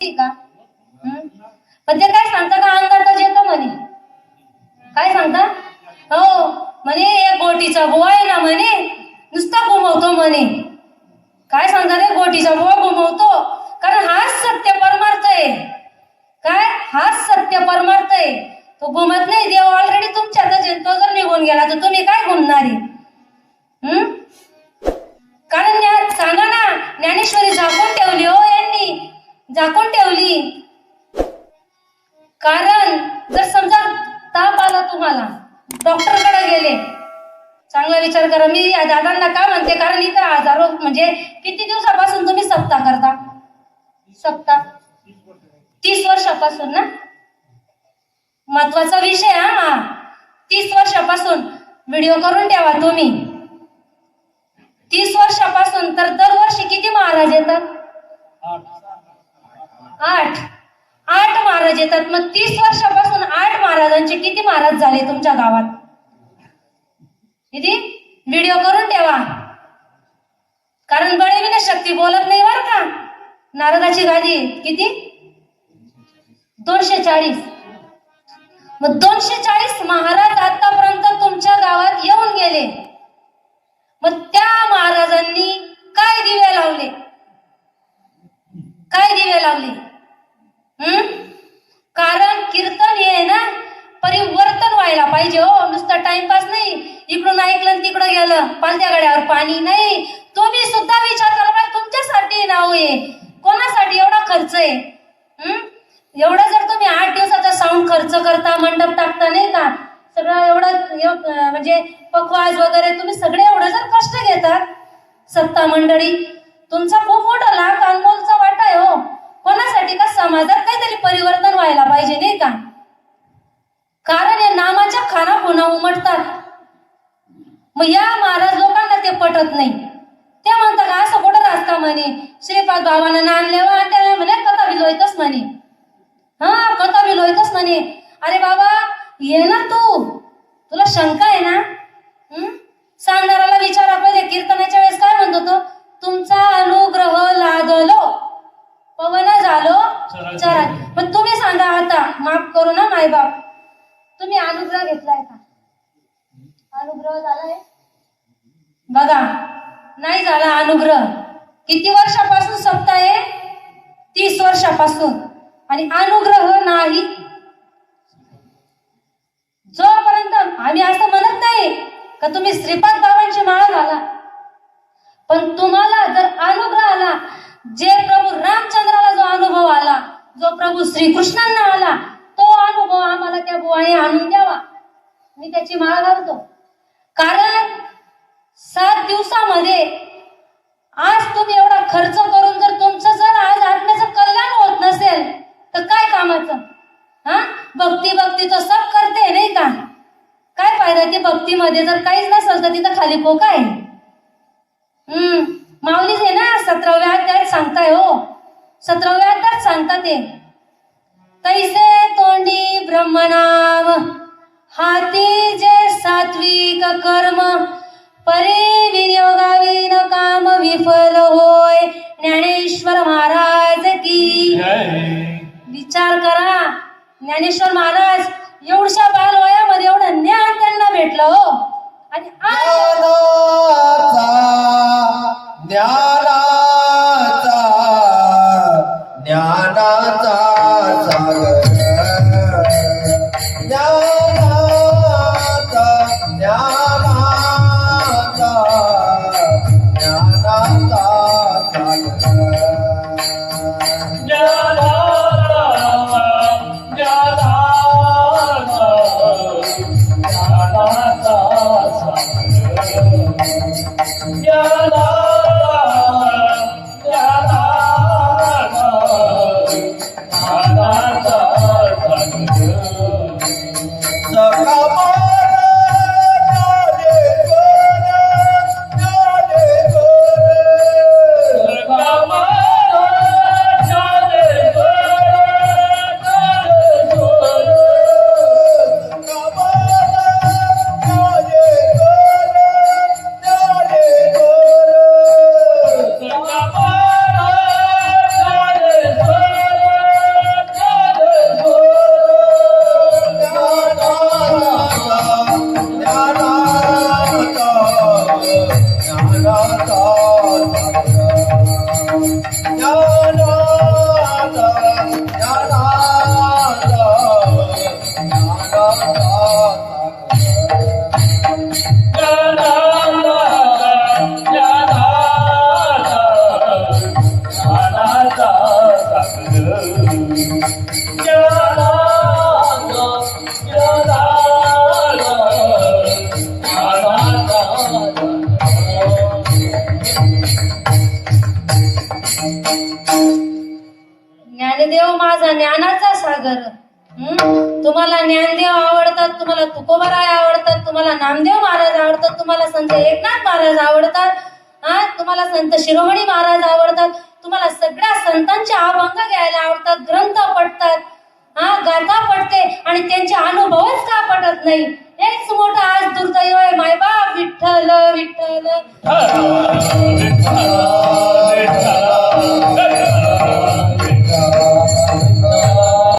का? पण ते काय सांगता का अंगातच येतं म्हणे. काय सांगता? हो म्हणे गोटीचा बुवा आहे ना म्हणे नुसता घुमवतो म्हणे. काय सांगता रे? गोटीचा बुवा घुमवतो, कारण हाच सत्य परमार्थ आहे. काय? हाच सत्य परमार्थ आहे. तो घुमत नाही. देव ऑलरेडी तुमच्यातच आहे. तो जर निघून गेला तर तुम्ही काय घुमणारे? कारण सांगा ना, ज्ञानेश्वरी झाकून ठेवली हो यांनी, झाकून ठेवली. कारण जर समजा ताप आला तुम्हाला, डॉक्टरकडे गेले, चांगला विचार करा. मी या दादांना का म्हणते, कारण इथं हजारो म्हणजे किती दिवसापासून तुम्ही सप्ताह करता? सप्ताह 30 वर्षापासून ना. महत्वाचा विषय हा 30 वर्षापासून व्हिडिओ करून ठेवा तुम्ही. 30 वर्षापासून तर दरवर्षी किती महाराज येतात? 8 महाराज येतात. मग 30 वर्षापासून 8 महाराजांचे किती महाराज झाले तुमच्या गावात? किती? व्हिडिओ करून ठेवा. कारण बळीविना शक्ती बोलत नाही बर का. नारदाची गादी किती? 240. मग 240 महाराज आतापर्यंत तुमच्या गावात येऊन गेले. मग त्या महाराजांनी काय दिवे लावले? काय दिवे लावले? कारण कीर्तन हे ना परिवर्तन व्हायला पाहिजे हो. नुसतं टाइमपास नाही, इकडून ऐकलं तिकडं गेलं, पालत्या गड्यावर पाणी नाही. तुम्ही सुद्धा विचार करा पाहिजे. तुमच्यासाठी नाव आहे, कोणासाठी एवढा खर्च आहे? एवढं जर तुम्ही 8 दिवसाचा साऊंड खर्च करता, मंडप टाकता नाही का, सगळं एवढं म्हणजे पखवाज वगैरे तुम्ही सगळे एवढं जर कष्ट घेतात, सत्ता मंडळी तुमचा खूप मोठा लाख अनमोलचा वाटा आहे हो. कोणासाठी? का समाजात काहीतरी परिवर्तन व्हायला पाहिजे नाही का. कारण या नामाच्या खाना खुणा उमटतात. मग या महाराज लोकांना ते पटत नाही. ते म्हणतात का असं कुठं असता म्हणे. श्रीपाद बाबांना नामलेवा आणि त्याला म्हणे कथा विलोयतच म्हणे. कथा विलोयतच म्हणे. अरे बाबा ये ना, तुला शंका आहे ना? सांगणाराला विचारा पहिले. कीर्तनाच्या वेळेस काय म्हणतो तो? तुमचा अनुग्रह लादलो पवन झालो चरा. पण तुम्ही सांगा आता, माफ करू ना मायबाप, तुम्ही अनुग्रह घेतलाय का? अनुग्रह झालाय? बघा नाही झाला अनुग्रह. किती वर्षापासून सप्ताह आहे? 30 वर्षापासून. आणि अनुग्रह नाही. जोपर्यंत आम्ही असं म्हणत नाही का तुम्ही श्रीपाद बाबांची माळा घाला, पण तुम्हाला जर अनुग्रह आला, जे प्रभू रामचंद्राला जो अनुभव आला, जो प्रभू श्रीकृष्णांना आला, तो अनुभव आम्हाला त्या बुवाने आणून द्यावा. मी त्याची माळ घालतो. कारण 7 दिवसामध्ये आज तुम्ही एवढा खर्च करून जर तुमचं जर आज आत्म्याचं कल्याण होत नसेल तर काय कामाचं? भक्ती तो सब करते नाही का. काय फायदा ते भक्तीमध्ये जर काहीच नसेल तर तिथं खाली पोका आहे. माऊलीच आहे ना 17व्या अध्यायात सांगताय हो. 17व्या अध्यायात सांगतात ते, तैसे तोंडी ब्रह्मनाम हाती जे सात्विक कर्म परे विनियोगावी न काम विफल होय. ज्ञानेश्वर महाराज की विचार करा. ज्ञानेश्वर महाराज एवढ्या बाल वयामध्ये एवढं ज्ञान त्यांना भेटलं हो. आणि ज्ञानाचा सागर ज्ञानदेव माझा ज्ञानाचा सागर. तुम्हाला ज्ञानदेव आवडतात, तुम्हाला तुकोबाराय आवडतात, तुम्हाला नामदेव महाराज आवडतात, तुम्हाला संत एकनाथ महाराज आवडतात, तुम्हाला संत शिरोमणी महाराज आवडतात, तुम्हाला सगळ्या संतांचे अभंग घ्यायला आवडतात, ग्रंथ पठतात, गाथा पडते आणि त्यांचे अनुभवच का पटत नाही. हेच मोठं आज दुर्दैव आहे मायबाप. विठ्ठल विठ्ठल